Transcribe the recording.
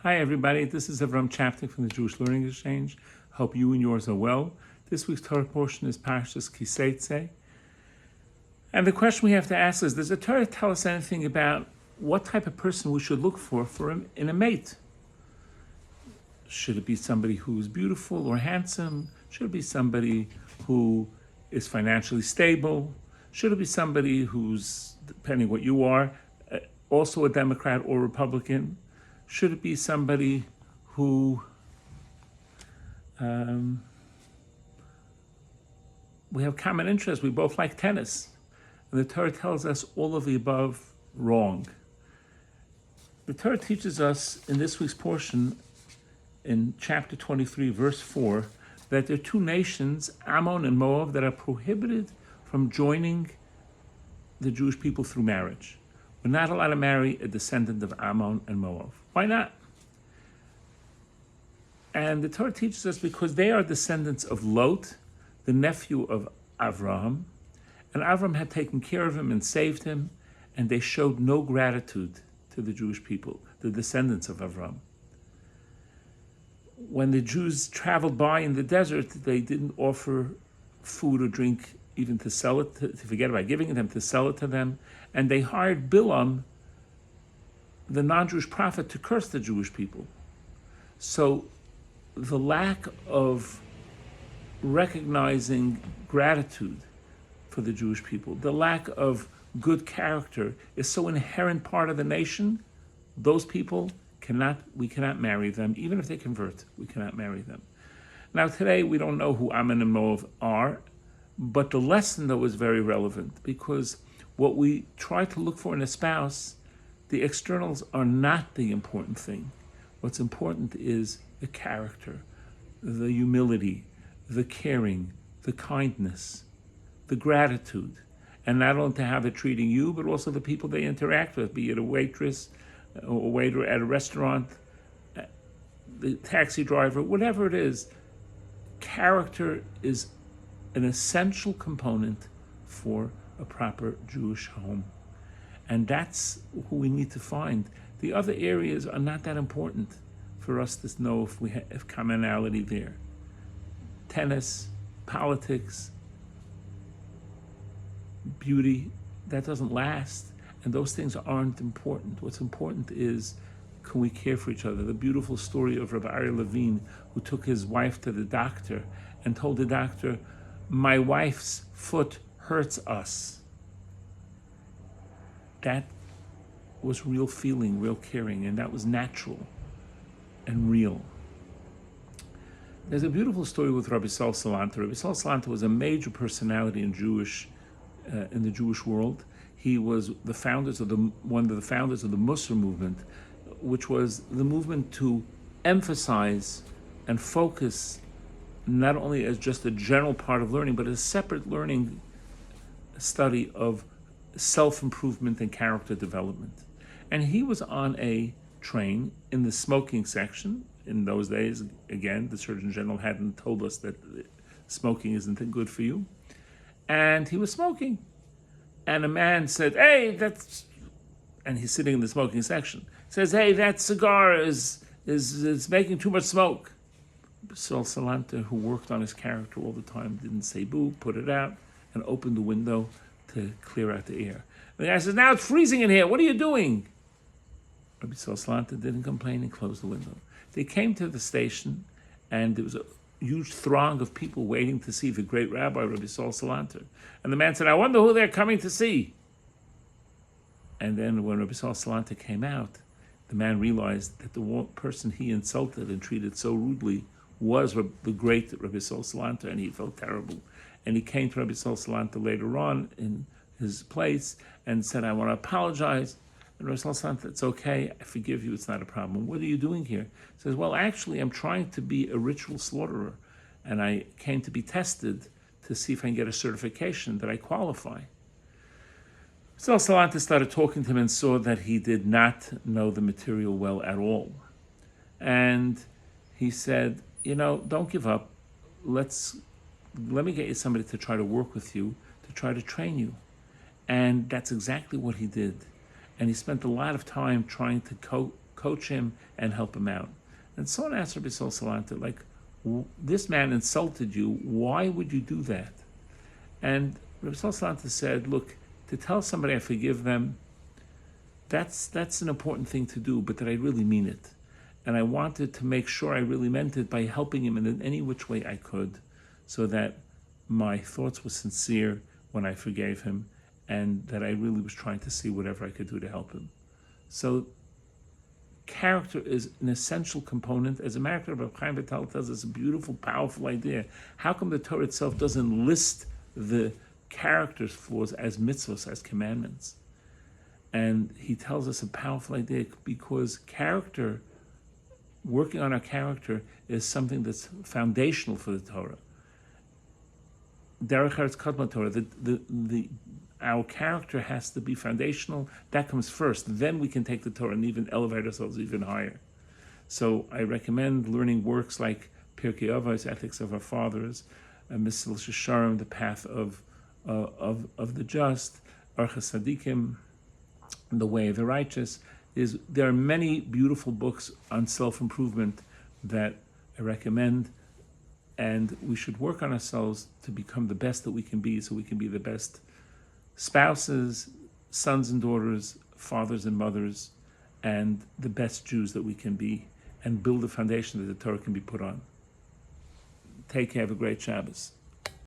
Hi everybody, this is Avrohom Czapnik from the Jewish Learning Exchange. Hope you and yours are well. This week's Torah portion is Parshat Ki Seitze. And the question we have to ask is, does the Torah tell us anything about what type of person we should look for in a mate? Should it be somebody who's beautiful or handsome? Should it be somebody who is financially stable? Should it be somebody who's, depending what you are, also a Democrat or Republican? Should it be somebody who we have common interests? We both like tennis. And the Torah tells us all of the above wrong. The Torah teaches us in this week's portion, in chapter 23, verse 4, that there are two nations, Ammon and Moab, that are prohibited from joining the Jewish people through marriage. We're not allowed to marry a descendant of Ammon and Moab. Why not? And the Torah teaches us because they are descendants of Lot, the nephew of Avrohom, and Avrohom had taken care of him and saved him, and they showed no gratitude to the Jewish people, the descendants of Avrohom. When the Jews traveled by in the desert, they didn't offer food or drink even to sell it, to forget about giving it them, to sell it to them, and they hired Bilam, the non-Jewish prophet, to curse the Jewish people. So the lack of recognizing gratitude for the Jewish people, the lack of good character is so inherent part of the nation. Those people we cannot marry them. Even if they convert, we cannot marry them. Now today we don't know who Ammon and Moab are, but the lesson though is very relevant, because what we try to look for in a spouse, the externals are not the important thing. What's important is the character, the humility, the caring, the kindness, the gratitude, and not only to how they're treating you, but also the people they interact with, be it a waitress or a waiter at a restaurant, the taxi driver, whatever it is. Character is an essential component for a proper Jewish home. And that's who we need to find. The other areas are not that important for us to know if we have commonality there. Tennis, politics, beauty, that doesn't last. And those things aren't important. What's important is, can we care for each other? The beautiful story of Rabbi Levine, who took his wife to the doctor and told the doctor, "My wife's foot hurts us." That was real feeling, real caring, and that was natural and real. There's a beautiful story with Rabbi Salanta. Rabbi Salanta was a major personality in the Jewish world. He was one of the founders of the Musar movement, which was the movement to emphasize and focus not only as just a general part of learning, but a separate learning study of self-improvement and character development. And he was on a train in the smoking section. In those days, again, the Surgeon General hadn't told us that smoking isn't good for you. And he was smoking. And a man said, "Hey, and he's sitting in the smoking section, says, "Hey, that cigar is making too much smoke." Saul Salanta, who worked on his character all the time, didn't say boo, put it out, and opened the window to clear out the air. The guy says, "Now it's freezing in here. What are you doing?" Rabbi Salanta didn't complain and closed the window. They came to the station, and there was a huge throng of people waiting to see the great rabbi, Rabbi Salanta. And the man said, "I wonder who they're coming to see." And then when Rabbi Salanta came out, the man realized that the person he insulted and treated so rudely was the great Rabbi Salanta, and he felt terrible. And he came to Rabbi Salanta later on in his place and said, "I want to apologize." And Rabbi Salanta, "It's okay, I forgive you, it's not a problem. What are you doing here?" He says, "Well, actually, I'm trying to be a ritual slaughterer, and I came to be tested to see if I can get a certification that I qualify." So Salanta started talking to him and saw that he did not know the material well at all. And he said, "Don't give up. Let me get you somebody to try to work with you, to try to train you." And that's exactly what he did. And he spent a lot of time trying to coach him and help him out. And someone asked Rabbi Salanta, like, this man insulted you, why would you do that? And Rabbi Salanta said, look, to tell somebody I forgive them, that's an important thing to do, but that I really mean it. And I wanted to make sure I really meant it by helping him in any which way I could, so that my thoughts were sincere when I forgave him, and that I really was trying to see whatever I could do to help him. So character is an essential component. As a matter of fact, Rabbi Chaim Vital tells us a beautiful, powerful idea. How come the Torah itself doesn't list the character's flaws as mitzvahs, as commandments? And he tells us a powerful idea, because character, working on our character, is something that's foundational for the Torah. Derech Eretz Kadma Torah, our character has to be foundational. That comes first. Then we can take the Torah and even elevate ourselves even higher. So I recommend learning works like Pirkei Avos, Ethics of Our Fathers, Mesil Shesharim, The Path of the Just, Archas Sadikim, The Way of the Righteous. There are many beautiful books on self-improvement that I recommend, and we should work on ourselves to become the best that we can be, so we can be the best spouses, sons and daughters, fathers and mothers, and the best Jews that we can be, and build a foundation that the Torah can be put on. Take care, have a great Shabbos.